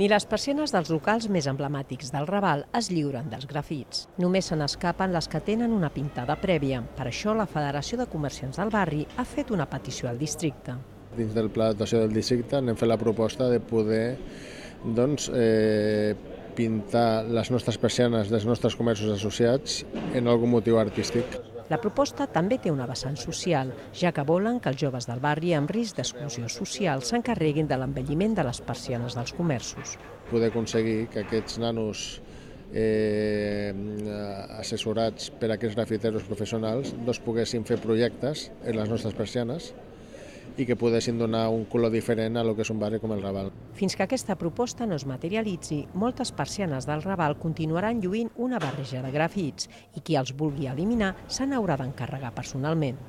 Ni les persianes dels locals més emblemàtics del Raval es lliuren dels grafits. Només se n'escapen les que tenen una pintada prèvia. Per això, la Federació de Comerciants del Barri ha fet una petició al districte. Dins del pla d'actuació del districte hem fet la proposta de poder pintar les nostres persianes dels nostres comerços associats en algun motiu artístic. La proposta també té una vessant social, ja que volen que els joves del barri amb risc d'exclusió social s'encarreguin de l'embelliment de les persianes dels comerços. Poder aconseguir que aquests nanos assessorats per aquests grafiteros professionals poguessin fer projectes en les nostres persianes i que poguessin donar un color diferent a lo que és un barri com el Raval. Fins que aquesta proposta no es materialitzi, moltes persianes del Raval continuaran lluint una barreja de grafits i qui els vulgui eliminar se n'haurà d'encarregar personalment.